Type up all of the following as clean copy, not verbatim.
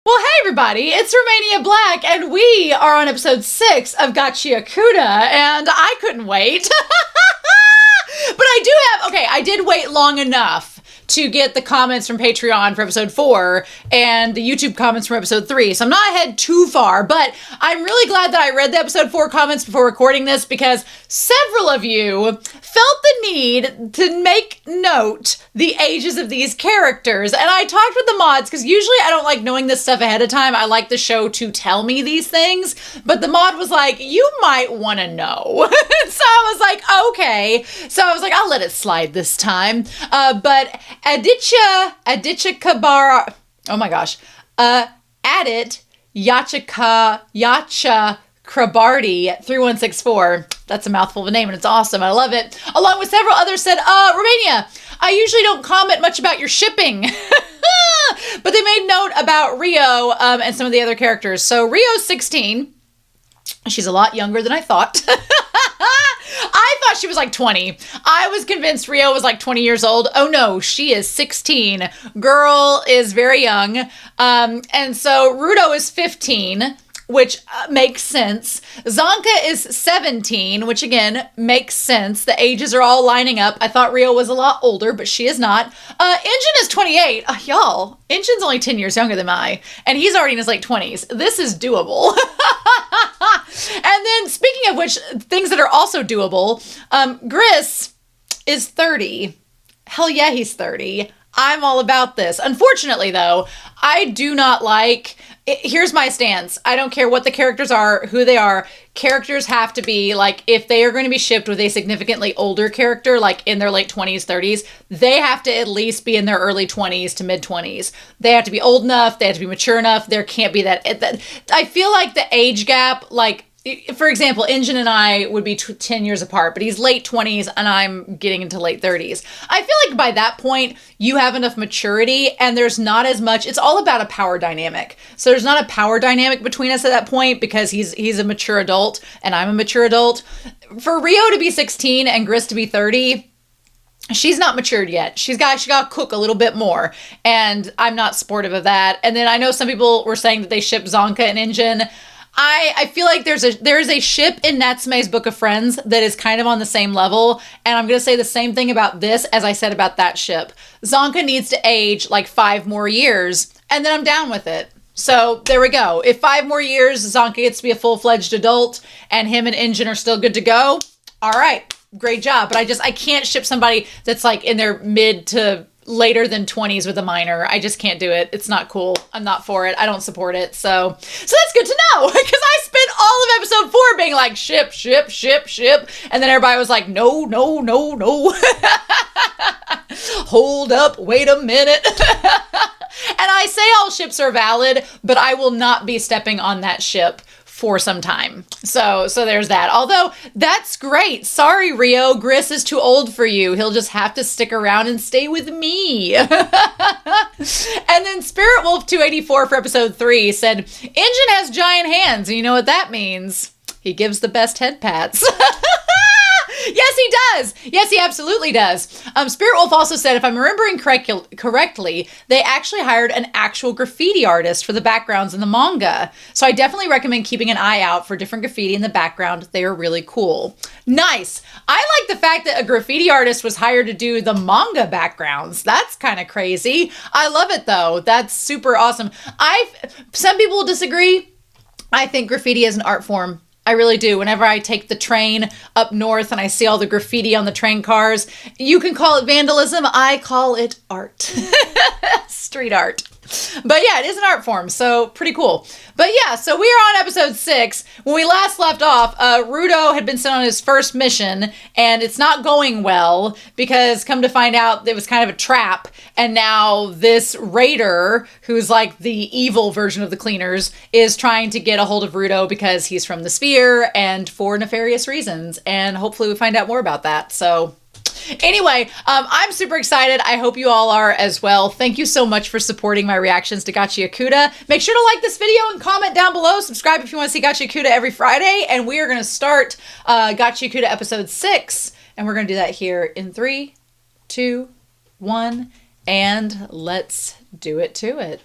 Well, hey everybody, it's Romania Black, and we are on episode 6 of Gachiakuta, and I couldn't wait. But I did wait long enough to get the comments from Patreon for episode 4 and the YouTube comments from episode 3. So I'm not ahead too far, but I'm really glad that I read the episode 4 comments before recording this because several of you felt the need to make note the ages of these characters. And I talked with the mods because usually I don't like knowing this stuff ahead of time. I like the show to tell me these things, but the mod was like, you might want to know. So I was like, okay. So I was like, I'll let it slide this time. But Aditya Kabara, oh my gosh, Adit Yacha Krabarty 3164. That's a mouthful of a name and it's awesome. I love it. Along with several others said, Romania, I usually don't comment much about your shipping. But they made note about Rio and some of the other characters. So Rio's 16. She's a lot younger than I thought. I thought she was like 20. I was convinced Rio was like 20 years old. Oh no, she is 16. Girl is very young. And so Rudo is 15, which makes sense. Zonka is 17, which again makes sense. The ages are all lining up. I thought Rio was a lot older, but she is not. Engine is 28. Y'all, Engine's only 10 years younger than I, and he's already in his late 20s. This is doable. And then speaking of which, things that are also doable, Gris is 30. Hell yeah, he's 30. I'm all about this. Unfortunately, though, I do not like... Here's my stance. I don't care what the characters are, who they are. Characters have to be, like, if they are going to be shipped with a significantly older character, like in their late 20s, 30s, they have to at least be in their early 20s to mid 20s. They have to be old enough. They have to be mature enough. There can't be that I feel like the age gap, like, for example, Engine and I would be 10 years apart, but he's late 20s and I'm getting into late 30s. I feel like by that point, you have enough maturity and there's not as much, it's all about a power dynamic. So there's not a power dynamic between us at that point because he's a mature adult and I'm a mature adult. For Rio to be 16 and Gris to be 30, she's not matured yet. She got to cook a little bit more, and I'm not supportive of that. And then I know some people were saying that they ship Zonka and Engine. I feel like there is a ship in Natsume's Book of Friends that is kind of on the same level, and I'm going to say the same thing about this as I said about that ship. Zonka needs to age like 5 more years, and then I'm down with it. So there we go. If 5 more years, Zonka gets to be a full-fledged adult, and him and Engine are still good to go, all right, great job. But I can't ship somebody that's like in their mid to later than 20s with a minor. I just can't do it. It's not cool. I'm not for it. I don't support it. So that's good to know because I spent all of episode 4 being like ship, ship, ship, ship. And then everybody was like, no, no, no, no. Hold up. Wait a minute. And I say all ships are valid, but I will not be stepping on that ship for some time. So there's that. Although that's great. Sorry, Rio, Gris is too old for you. He'll just have to stick around and stay with me. And then Spirit Wolf 284 for episode 3 said, Engine has giant hands. And you know what that means? He gives the best head pats. Yes, he does. Yes, he absolutely does. Spirit Wolf also said, if I'm remembering correctly, they actually hired an actual graffiti artist for the backgrounds in the manga. So I definitely recommend keeping an eye out for different graffiti in the background. They are really cool. Nice. I like the fact that a graffiti artist was hired to do the manga backgrounds. That's kind of crazy. I love it though. That's super awesome. Some people will disagree. I think graffiti is an art form. I really do. Whenever I take the train up north and I see all the graffiti on the train cars, you can call it vandalism. I call it art. Street art. But yeah, it is an art form, so pretty cool. But yeah, so we are on episode 6. When we last left off, Rudo had been sent on his first mission, and it's not going well because come to find out it was kind of a trap. And now this raider, who's like the evil version of the cleaners, is trying to get a hold of Rudo because he's from the sphere and for nefarious reasons. And hopefully we find out more about that. So anyway, I'm super excited. I hope you all are as well. Thank you so much for supporting my reactions to Gachiakuta. Make sure to like this video and comment down below. Subscribe if you want to see Gachiakuta every Friday. And we are going to start Gachiakuta episode 6. And we're going to do that here in 3, 2, 1. And let's do it to it.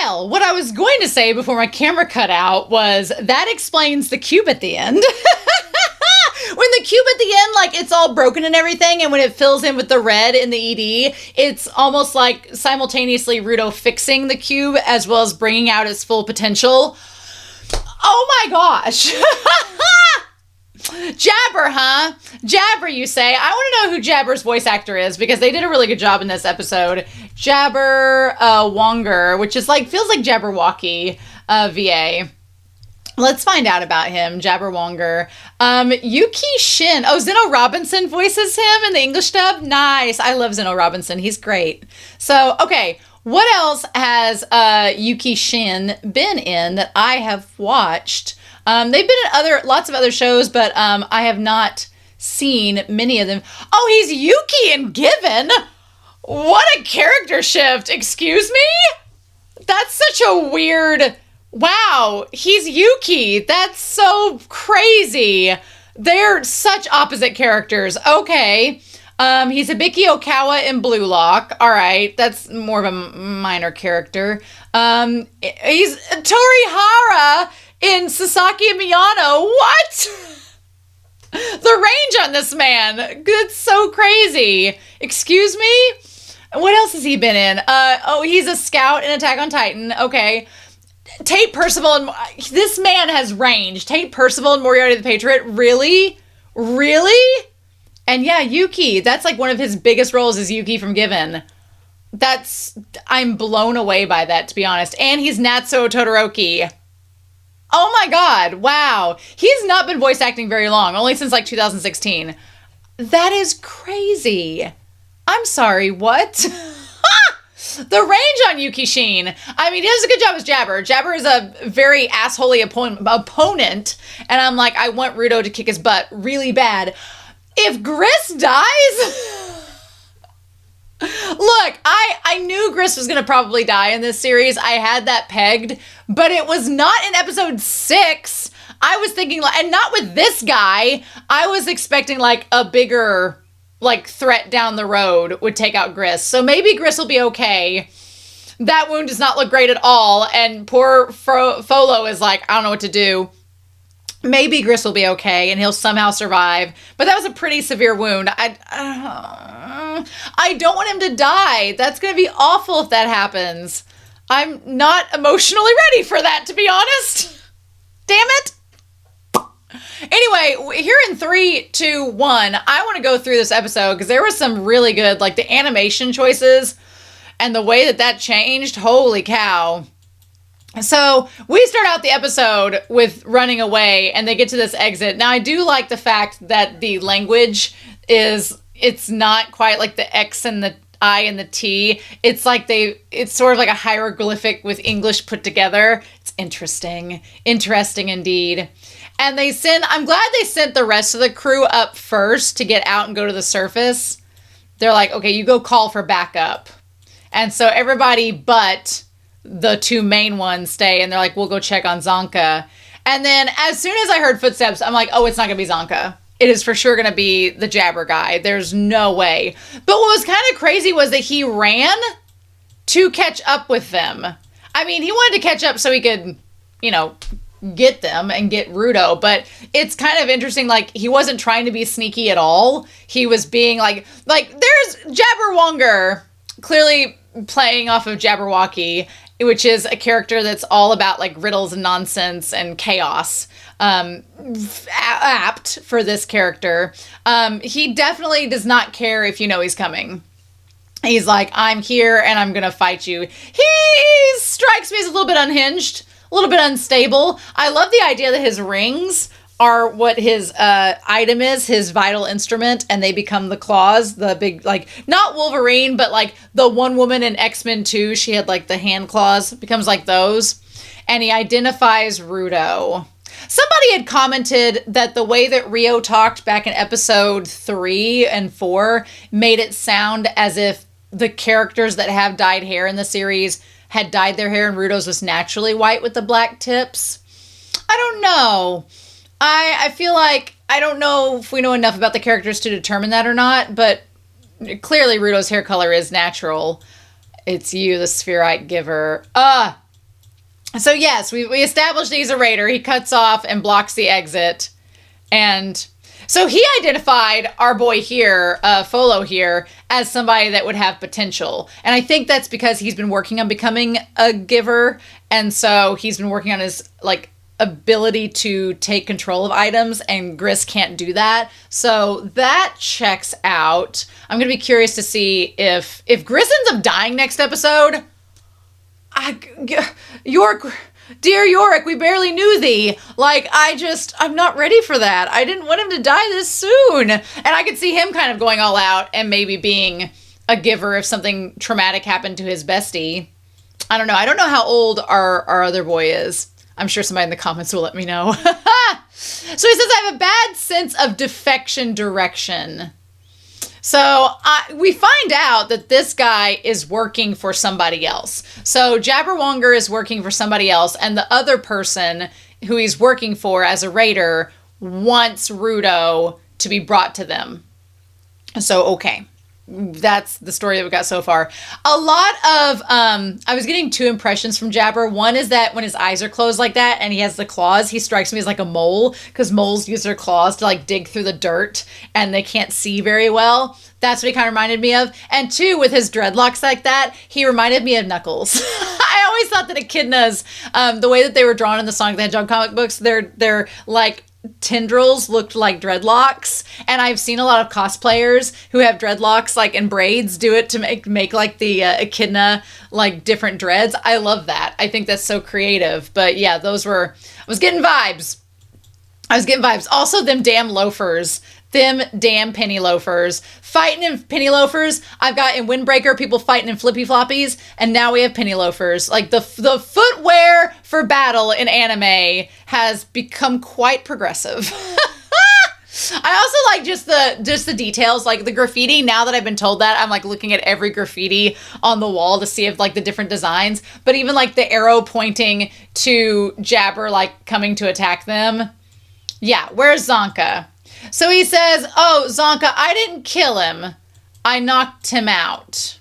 Well, what I was going to say before my camera cut out was that explains the cube at the end. When the cube at the end, like, it's all broken and everything, and when it fills in with the red in the ED, it's almost like simultaneously Rudo fixing the cube as well as bringing out its full potential. Oh my gosh. Jabber, huh? Jabber, you say? I want to know who Jabber's voice actor is, because they did a really good job in this episode. Jabber Wonger, which is like, feels like Jabberwocky VA. Let's find out about him, Jabberwonger. Yuki Shin. Oh, Zeno Robinson voices him in the English dub? Nice. I love Zeno Robinson. He's great. So, okay. What else has Yuki Shin been in that I have watched? They've been in lots of other shows, but I have not seen many of them. Oh, he's Yuki in Given. What a character shift. Excuse me? That's such a weird... Wow, he's Yuki. That's so crazy. They're such opposite characters. Okay. He's Hibiki Okawa in Blue Lock. All right, that's more of a minor character. He's Torihara in Sasaki and Miyano. What? The range on this man. It's so crazy. Excuse me? What else has he been in? Oh, he's a scout in Attack on Titan. Okay. Tate Percival and this man has range. Tate Percival and Moriarty the Patriot. Really? Really? And yeah, Yuki. That's like one of his biggest roles is Yuki from Given. I'm blown away by that, to be honest. And he's Natsuo Todoroki. Oh my god. Wow. He's not been voice acting very long. Only since like 2016. That is crazy. I'm sorry, what? The range on Yuki Shin. I mean, he does a good job as Jabber. Jabber is a very assholey opponent. And I'm like, I want Rudo to kick his butt really bad. If Gris dies... Look, I knew Gris was going to probably die in this series. I had that pegged. But it was not in episode 6. I was thinking, and not with this guy. I was expecting like a bigger... like threat down the road would take out Gris. So maybe Gris will be okay. That wound does not look great at all. And poor Folo is like, I don't know what to do. Maybe Gris will be okay and he'll somehow survive. But that was a pretty severe wound. I don't want him to die. That's going to be awful if that happens. I'm not emotionally ready for that, to be honest. Damn it. Anyway, here in 3, 2, 1, I want to go through this episode because there was some really good, like the animation choices and the way that changed. Holy cow. So we start out the episode with running away and they get to this exit. Now I do like the fact that the language it's not quite like the X and the I and the T. It's like it's sort of like a hieroglyphic with English put together. It's interesting. Interesting indeed. And I'm glad they sent the rest of the crew up first to get out and go to the surface. They're like, okay, you go call for backup. And so everybody but the 2 main ones stay, and they're like, we'll go check on Zonka. And then as soon as I heard footsteps, I'm like, oh, it's not going to be Zonka. It is for sure going to be the Jabber guy. There's no way. But what was kind of crazy was that he ran to catch up with them. I mean, he wanted to catch up so he could, get them and get Rudo, but it's kind of interesting, like, he wasn't trying to be sneaky at all. He was being like there's Jabberwonger, clearly playing off of Jabberwocky, which is a character that's all about, like, riddles and nonsense and chaos. Apt for this character. He definitely does not care if you know he's coming. He's like, I'm here and I'm gonna fight you. He strikes me as a little bit unhinged. A little bit unstable. I love the idea that his rings are what his item is, his vital instrument, and they become the claws, the big, like, not Wolverine, but like the one woman in X-Men 2, she had like the hand claws, becomes like those. And he identifies Rudo. Somebody had commented that the way that Rio talked back in episode 3 and 4 made it sound as if the characters that have dyed hair in the series had dyed their hair and Rudo's was naturally white with the black tips. I don't know. I feel like, I don't know if we know enough about the characters to determine that or not, but clearly Rudo's hair color is natural. It's you, the spherite giver. So yes, we established he's a raider. He cuts off and blocks the exit. And so he identified our boy here, Folo here, as somebody that would have potential. And I think that's because he's been working on becoming a giver. And so he's been working on his, like, ability to take control of items, and Gris can't do that. So that checks out. I'm going to be curious to see if Gris ends up dying next episode. Dear Yorick, we barely knew thee. Like, I'm not ready for that. I didn't want him to die this soon. And I could see him kind of going all out and maybe being a giver if something traumatic happened to his bestie. I don't know. I don't know how old our other boy is. I'm sure somebody in the comments will let me know. So he says, I have a bad sense of defection direction. So we find out that this guy is working for somebody else. So Jabberwonger is working for somebody else, and the other person who he's working for as a raider wants Rudo to be brought to them. So, okay. That's the story that we got so far. A lot of, I was getting two impressions from Jabber. One is that when his eyes are closed like that and he has the claws, he strikes me as like a mole, because moles use their claws to like dig through the dirt and they can't see very well. That's what he kind of reminded me of. And two, with his dreadlocks like that, he reminded me of Knuckles. I always thought that echidnas, the way that they were drawn in the Sonic the Hedgehog comic books, they're like, tendrils looked like dreadlocks, and I've seen a lot of cosplayers who have dreadlocks like in braids do it to make like the echidna like different dreads. I love that. I think that's so creative. But yeah, I was getting vibes. Also, them damn loafers. Them damn penny loafers. Fighting in penny loafers. I've got in Windbreaker people fighting in flippy floppies, and now we have penny loafers. Like the footwear for battle in anime has become quite progressive. I also like just the details, like the graffiti. Now that I've been told that, I'm like looking at every graffiti on the wall to see if like the different designs. But even like the arrow pointing to Jabber like coming to attack them. Yeah, where's Zonka? So he says, oh, Zonka, I didn't kill him. I knocked him out.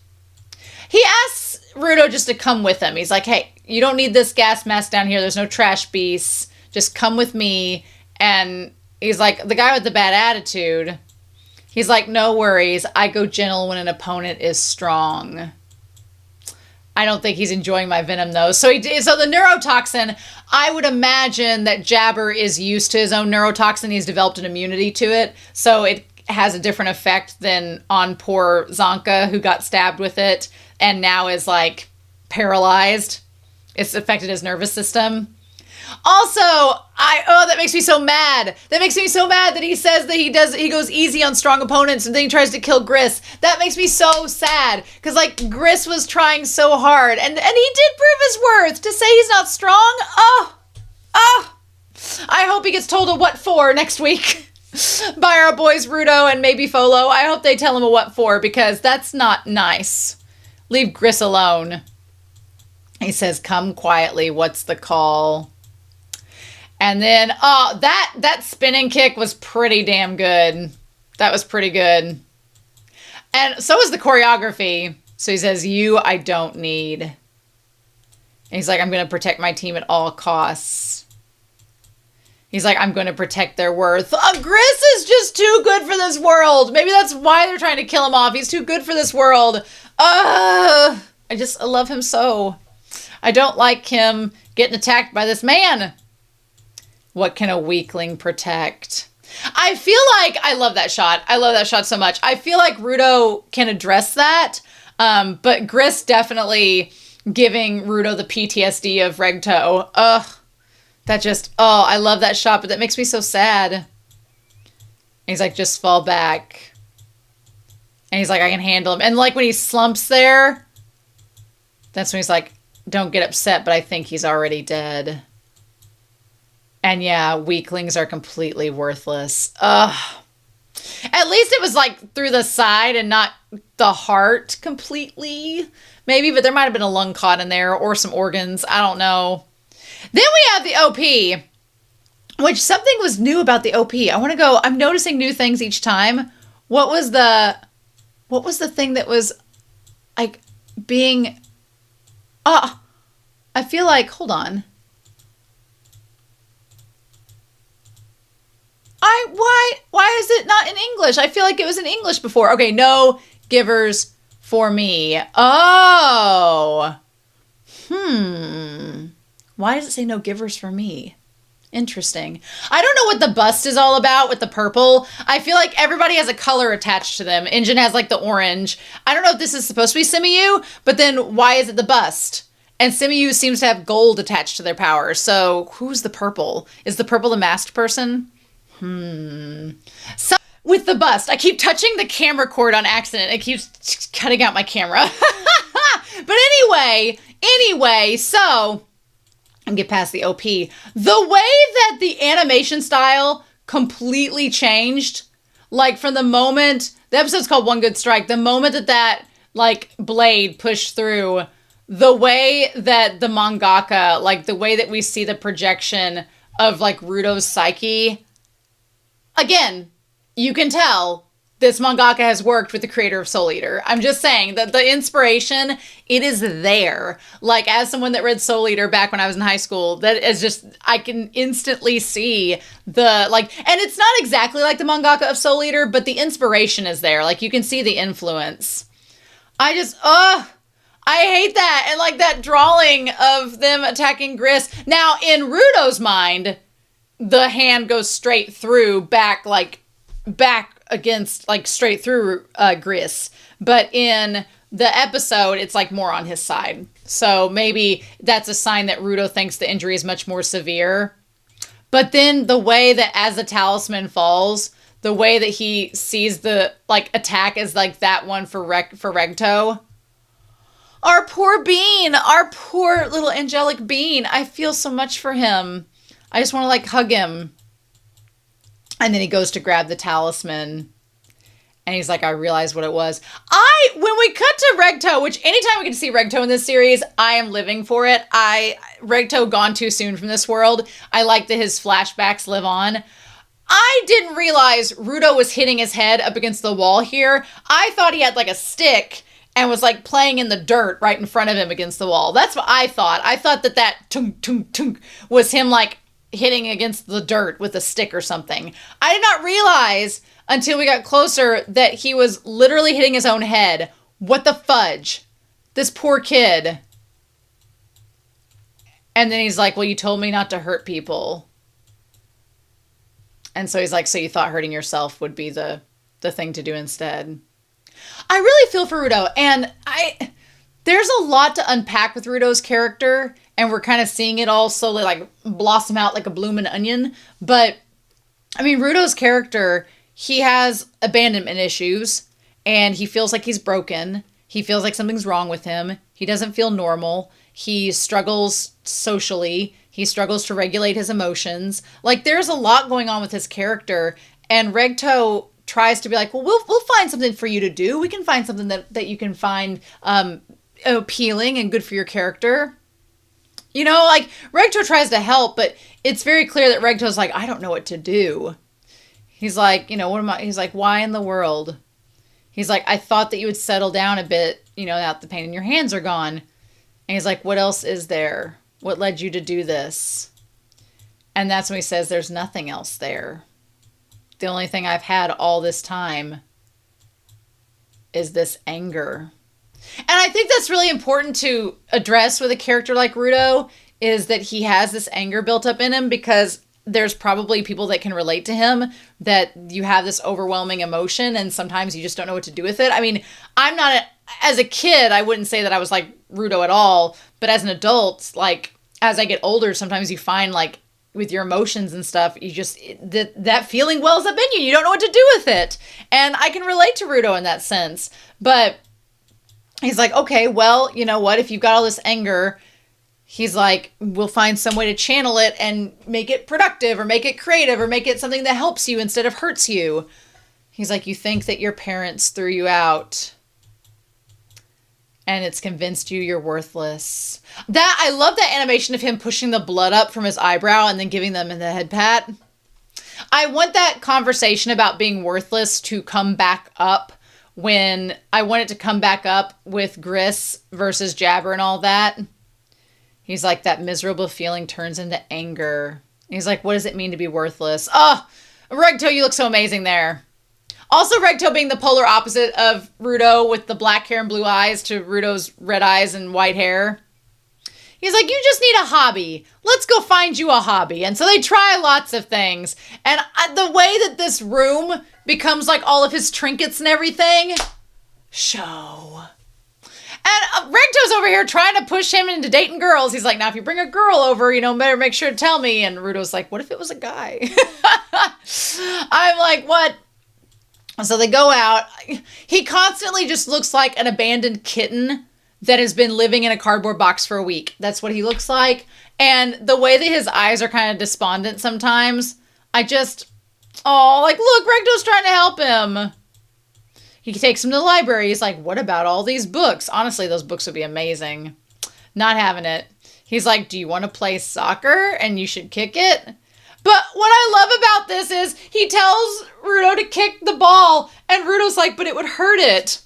He asks Rudo just to come with him. He's like, hey, you don't need this gas mask down here. There's no trash beasts. Just come with me. And he's like, the guy with the bad attitude. He's like, no worries. I go gentle when an opponent is strong. I don't think he's enjoying my venom, though. So the neurotoxin, I would imagine that Jabber is used to his own neurotoxin. He's developed an immunity to it. So it has a different effect than on poor Zonka, who got stabbed with it and now is, like, paralyzed. It's affected his nervous system. Also, that makes me so mad. That makes me so mad that he says that he goes easy on strong opponents and then he tries to kill Gris. That makes me so sad. Because, like, Gris was trying so hard. And he did prove his worth. To say he's not strong, I hope he gets told a what for next week by our boys Rudo and maybe Folo. I hope they tell him a what for, because that's not nice. Leave Gris alone. He says, come quietly. What's the call? And then, that spinning kick was pretty damn good. That was pretty good. And so was the choreography. So he says, you, I don't need. And he's like, I'm going to protect my team at all costs. He's like, I'm going to protect their worth. Gris is just too good for this world. Maybe that's why they're trying to kill him off. He's too good for this world. I love him so. I don't like him getting attacked by this man. What can a weakling protect? I feel like I love that shot. I love that shot so much. I feel like Rudo can address that. But Gris definitely giving Rudo the PTSD of Regto. I love that shot, but that makes me so sad. And he's like, just fall back. And he's like, I can handle him. And like when he slumps there, that's when he's like, don't get upset, but I think he's already dead. And yeah, weaklings are completely worthless. Ugh. At least it was like through the side and not the heart completely. Maybe, but there might have been a lung caught in there or some organs. I don't know. Then we have the OP, which something was new about the OP. I'm noticing new things each time. What was the thing that was like being, I I feel like, hold on. Why is it not in English? I feel like it was in English before. Okay, no givers for me. Oh. Why does it say no givers for me? Interesting. I don't know what the bust is all about with the purple. I feel like everybody has a color attached to them. Injun has like the orange. I don't know if this is supposed to be Simiyu, but then why is it the bust? And Simiyu seems to have gold attached to their power. So who's the purple? Is the purple the masked person? So with the bust, I keep touching the camera cord on accident. It keeps cutting out my camera. But anyway, so and get past the OP. The way that the animation style completely changed, like from the moment, the episode's called One Good Strike, the moment that like blade pushed through, the way that the mangaka, like the way that we see the projection of like Rudo's psyche, again, you can tell this mangaka has worked with the creator of Soul Eater. I'm just saying that the inspiration, it is there. Like, as someone that read Soul Eater back when I was in high school, that is just, I can instantly see the, like, and it's not exactly like the mangaka of Soul Eater, but the inspiration is there. Like, you can see the influence. I hate that. And, like, that drawing of them attacking Gris. Now, in Rudo's mind, the hand goes straight through, back against, like, straight through Gris. But in the episode, it's, like, more on his side. So maybe that's a sign that Rudo thinks the injury is much more severe. But then the way that as the talisman falls, the way that he sees the, like, attack is, like, that one for Regto. Our poor Bean! Our poor little angelic Bean! I feel so much for him. I just want to, like, hug him. And then he goes to grab the talisman. And he's like, I realized what it was. When we cut to Regto, which anytime we get to see Regto in this series, I am living for it. Regto gone too soon from this world. I like that his flashbacks live on. I didn't realize Rudo was hitting his head up against the wall here. I thought he had like a stick and was like playing in the dirt right in front of him against the wall. That's what I thought. I thought that tunk, tunk, tunk was him like hitting against the dirt with a stick or something. I did not realize until we got closer that he was literally hitting his own head. What the fudge? This poor kid. And then he's like, well, you told me not to hurt people. And so he's like, so you thought hurting yourself would be the thing to do instead. I really feel for Rudo. And there's a lot to unpack with Rudo's character. And we're kind of seeing it all slowly like blossom out like a blooming onion. But, I mean, Rudo's character, he has abandonment issues. And he feels like he's broken. He feels like something's wrong with him. He doesn't feel normal. He struggles socially. He struggles to regulate his emotions. Like, there's a lot going on with his character. And Regto tries to be like, well, we'll find something for you to do. We can find something that you can find appealing and good for your character. You know, like, Regto tries to help, but it's very clear that Regto's like, I don't know what to do. He's like, you know, he's like, why in the world? He's like, I thought that you would settle down a bit, you know, now that the pain in your hands are gone. And he's like, what else is there? What led you to do this? And that's when he says, there's nothing else there. The only thing I've had all this time is this anger. And I think that's really important to address with a character like Rudo, is that he has this anger built up in him, because there's probably people that can relate to him, that you have this overwhelming emotion and sometimes you just don't know what to do with it. I mean, as a kid, I wouldn't say that I was like Rudo at all, but as an adult, like, as I get older, sometimes you find, like, with your emotions and stuff, you just, that feeling wells up in you. You don't know what to do with it. And I can relate to Rudo in that sense. But he's like, okay, well, you know what? If you've got all this anger, he's like, we'll find some way to channel it and make it productive or make it creative or make it something that helps you instead of hurts you. He's like, you think that your parents threw you out and it's convinced you you're worthless. I love that animation of him pushing the blood up from his eyebrow and then giving them the head pat. I want that conversation about being worthless to come back up I want it to come back up with Gris versus Jabber and all that. He's like, that miserable feeling turns into anger. He's like, what does it mean to be worthless? Oh, Regto, you look so amazing there. Also, Regto being the polar opposite of Rudo with the black hair and blue eyes to Rudo's red eyes and white hair. He's like, you just need a hobby. Let's go find you a hobby. And so they try lots of things. And the way that this room becomes like all of his trinkets and everything, show. And Regto's over here trying to push him into dating girls. He's like, now if you bring a girl over, better make sure to tell me. And Rudo's like, what if it was a guy? I'm like, what? So they go out. He constantly just looks like an abandoned kitten that has been living in a cardboard box for a week. That's what he looks like. And the way that his eyes are kind of despondent sometimes, look, Regto's trying to help him. He takes him to the library. He's like, what about all these books? Honestly, those books would be amazing. Not having it. He's like, do you want to play soccer? And you should kick it. But what I love about this is he tells Rudo to kick the ball. And Rudo's like, but it would hurt it.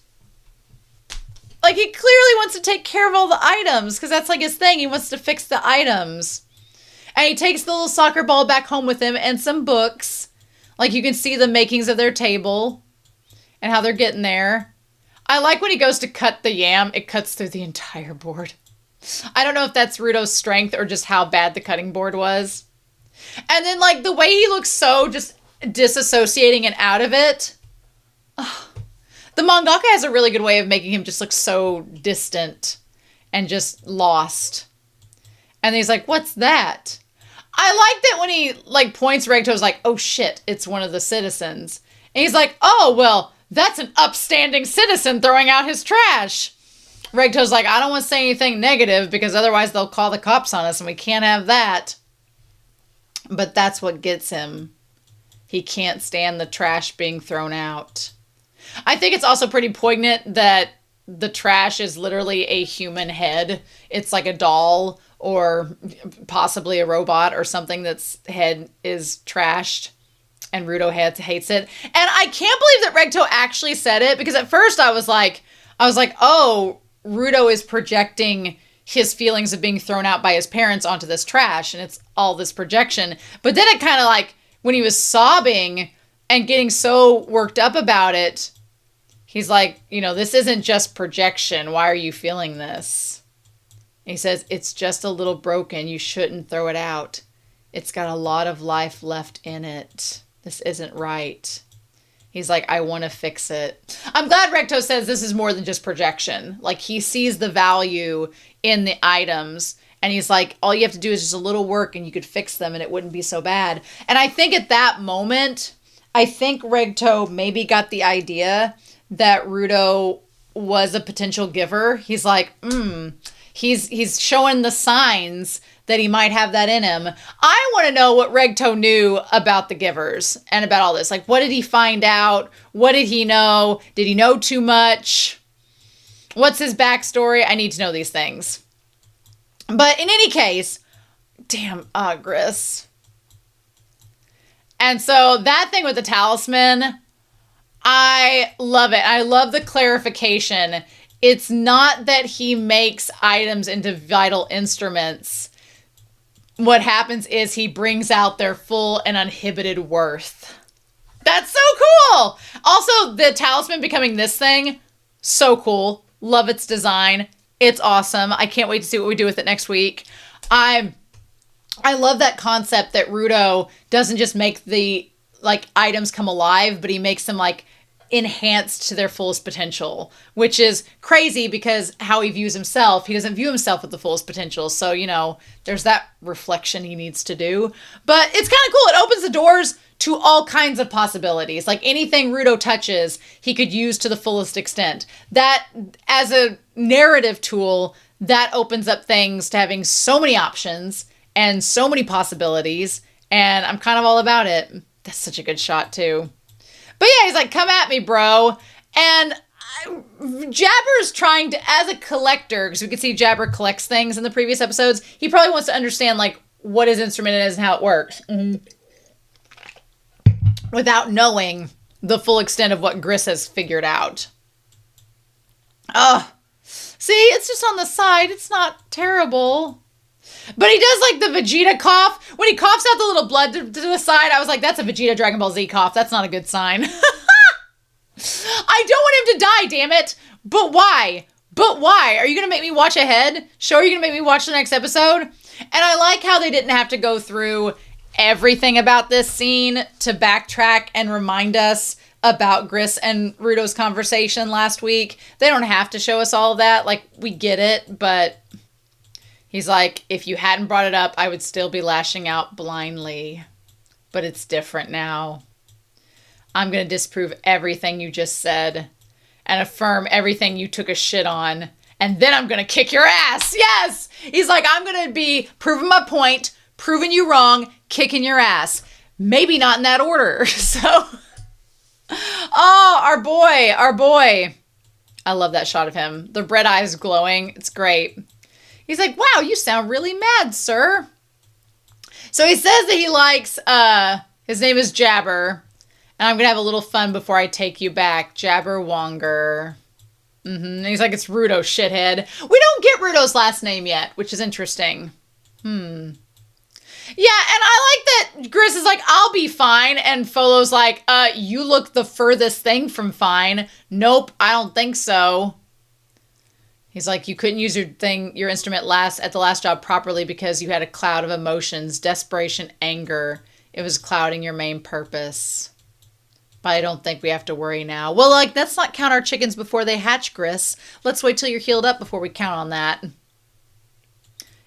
Like, he clearly wants to take care of all the items because that's like his thing. He wants to fix the items. And he takes the little soccer ball back home with him and some books. Like, you can see the makings of their table and how they're getting there. I like when he goes to cut the yam, it cuts through the entire board. I don't know if that's Rudo's strength or just how bad the cutting board was. And then, like, the way he looks so just disassociating and out of it. Oh. The mangaka has a really good way of making him just look so distant and just lost. And he's like, what's that? I like that when he, like, points, Regto's like, oh, shit, it's one of the citizens. And he's like, oh, well, that's an upstanding citizen throwing out his trash. Regto's like, I don't want to say anything negative because otherwise they'll call the cops on us and we can't have that. But that's what gets him. He can't stand the trash being thrown out. I think it's also pretty poignant that the trash is literally a human head. It's like a doll or possibly a robot or something that's head is trashed. And Rudo hates it. And I can't believe that Regto actually said it because at first I was like, oh, Rudo is projecting his feelings of being thrown out by his parents onto this trash. And it's all this projection. But then it kind of like when he was sobbing and getting so worked up about it, he's like, this isn't just projection. Why are you feeling this? And he says, it's just a little broken. You shouldn't throw it out. It's got a lot of life left in it. This isn't right. He's like, I want to fix it. I'm glad Regto says this is more than just projection. Like, he sees the value in the items. And he's like, all you have to do is just a little work and you could fix them and it wouldn't be so bad. And I think at that moment, I think Regto maybe got the idea that Rudo was a potential giver. He's like, he's showing the signs that he might have that in him. I want to know what Regto knew about the givers and about all this. Like, what did he find out? What did he know? Did he know too much? What's his backstory? I need to know these things. But in any case, damn, Gris. And so that thing with the talisman, I love it. I love the clarification. It's not that he makes items into vital instruments. What happens is he brings out their full and uninhibited worth. That's so cool. Also, the talisman becoming this thing, so cool. Love its design. It's awesome. I can't wait to see what we do with it next week. I love that concept that Rudo doesn't just make the items come alive, but he makes them enhanced to their fullest potential, which is crazy because how he views himself, he doesn't view himself with the fullest potential. So, there's that reflection he needs to do. But it's kind of cool. It opens the doors to all kinds of possibilities. Like anything Rudo touches, he could use to the fullest extent. That, as a narrative tool, that opens up things to having so many options and so many possibilities. And I'm kind of all about it. That's such a good shot, too. But yeah, he's like, come at me, bro. And Jabber's trying to, as a collector, because we could see Jabber collects things in the previous episodes, he probably wants to understand, what his instrument is and how it works. Mm-hmm. Without knowing the full extent of what Gris has figured out. Oh, see, it's just on the side. It's not terrible. But he does like the Vegeta cough. When he coughs out the little blood to the side, I was like, that's a Vegeta Dragon Ball Z cough. That's not a good sign. I don't want him to die, damn it. But why? But why? Are you going to make me watch ahead? Sure, are you going to make me watch the next episode? And I like how they didn't have to go through everything about this scene to backtrack and remind us about Gris and Rudo's conversation last week. They don't have to show us all of that. Like, we get it, but he's like, if you hadn't brought it up, I would still be lashing out blindly. But it's different now. I'm going to disprove everything you just said and affirm everything you took a shit on. And then I'm going to kick your ass. Yes! He's like, I'm going to be proving my point, proving you wrong, kicking your ass. Maybe not in that order. So, oh, our boy. I love that shot of him. The red eyes glowing. It's great. He's like, wow, you sound really mad, sir. So he says that he likes, his name is Jabber. And I'm going to have a little fun before I take you back. Jabberwonger. And he's like, it's Rudo, shithead. We don't get Rudo's last name yet, which is interesting. Yeah, and I like that Gris is like, I'll be fine. And Folo's like, you look the furthest thing from fine. Nope, I don't think so. He's like, you couldn't use your instrument at the last job properly because you had a cloud of emotions, desperation, anger. It was clouding your main purpose. But I don't think we have to worry now. Well, like, let's not count our chickens before they hatch, Gris. Let's wait till you're healed up before we count on that.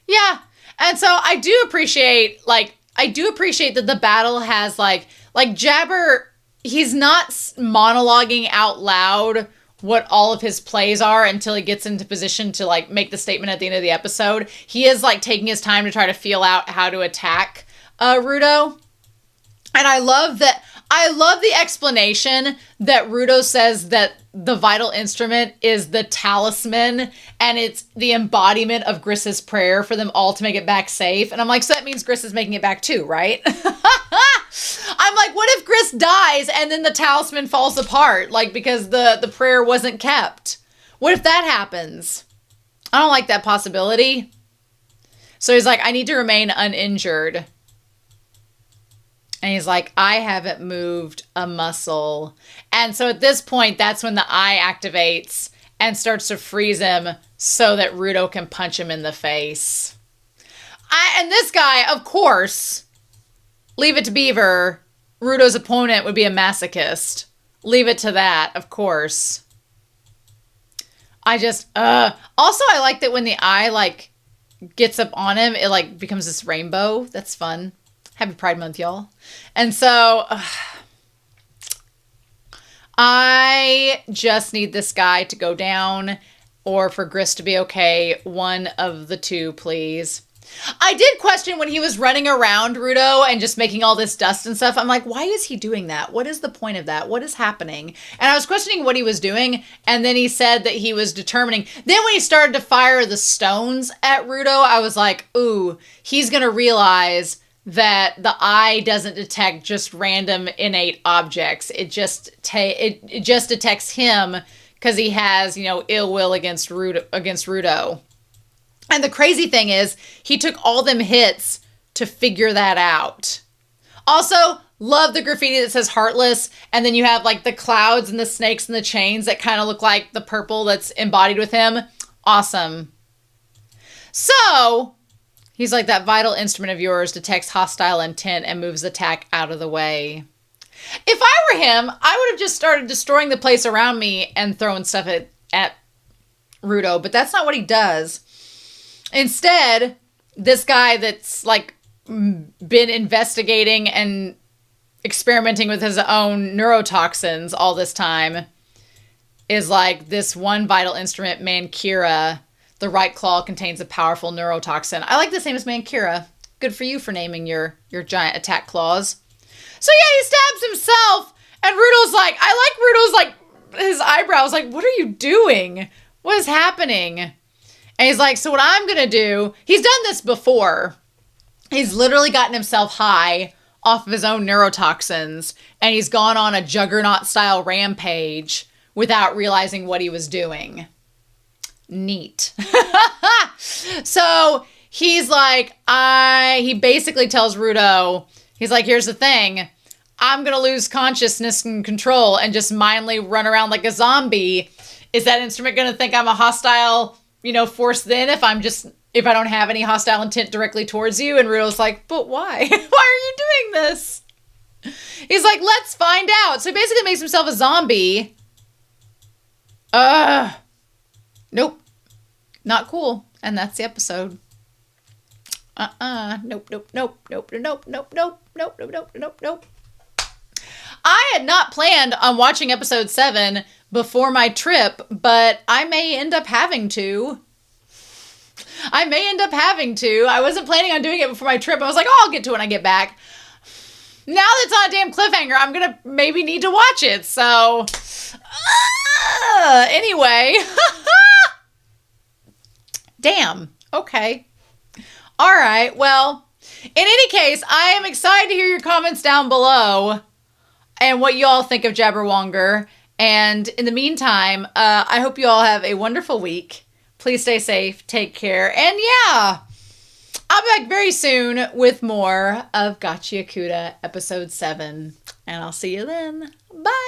Yeah. And so I do appreciate that the battle has, like Jabber, he's not monologuing out loud what all of his plays are until he gets into position to, like, make the statement at the end of the episode. He is, like, taking his time to try to feel out how to attack Rudo. And I love the explanation that Rudo says that the vital instrument is the talisman and it's the embodiment of Gris's prayer for them all to make it back safe. And I'm like, so that means Gris is making it back too, right? I'm like, what if Gris dies and then the talisman falls apart? Like, because the prayer wasn't kept. What if that happens? I don't like that possibility. So he's like, I need to remain uninjured. And he's like, I haven't moved a muscle. And so at this point, that's when the eye activates and starts to freeze him so that Rudo can punch him in the face. And this guy, of course, leave it to Beaver. Rudo's opponent would be a masochist. Leave it to that, of course. Also, I like that when the eye, like, gets up on him, it, like, becomes this rainbow. That's fun. Happy Pride Month, y'all. And so, I just need this guy to go down or for Gris to be okay. One of the two, please. I did question when he was running around Rudo and just making all this dust and stuff. I'm like, why is he doing that? What is the point of that? What is happening? And I was questioning what he was doing. And then he said that he was determining. Then when he started to fire the stones at Rudo, I was like, ooh, he's going to realize that the eye doesn't detect just random innate objects. It just detects him because he has, ill will against Rudo. And the crazy thing is, he took all them hits to figure that out. Also, love the graffiti that says Heartless, and then you have, like, the clouds and the snakes and the chains that kind of look like the purple that's embodied with him. Awesome. So he's like, that vital instrument of yours detects hostile intent and moves attack out of the way. If I were him, I would have just started destroying the place around me and throwing stuff at Rudo, but that's not what he does. Instead, this guy that's, like, been investigating and experimenting with his own neurotoxins all this time is like, this one vital instrument, Mankira. The right claw contains a powerful neurotoxin. I like the same as Mankira. Good for you for naming your giant attack claws. So yeah, he stabs himself, and Rudo's like, I like Rudo's, like, his eyebrows, like, what are you doing? What is happening? And he's like, so what I'm going to do, he's done this before. He's literally gotten himself high off of his own neurotoxins, and he's gone on a Juggernaut-style rampage without realizing what he was doing. Neat. So he's like, he basically tells Rudo, he's like, here's the thing. I'm going to lose consciousness and control and just mindly run around like a zombie. Is that instrument going to think I'm a hostile, force then if I don't have any hostile intent directly towards you? And Rudo's like, but why? Why are you doing this? He's like, let's find out. So he basically makes himself a zombie. Nope. Not cool. And that's the episode. Nope. I had not planned on watching episode 7 before my trip, but I may end up having to. I wasn't planning on doing it before my trip. I was like, oh, I'll get to it when I get back. Now that it's on a damn cliffhanger, I'm going to maybe need to watch it. So, anyway. Damn. Okay. All right. Well, in any case, I am excited to hear your comments down below and what you all think of Jabberwonger. And in the meantime, I hope you all have a wonderful week. Please stay safe. Take care. And yeah, I'll be back very soon with more of Gachiakuta episode 7. And I'll see you then. Bye.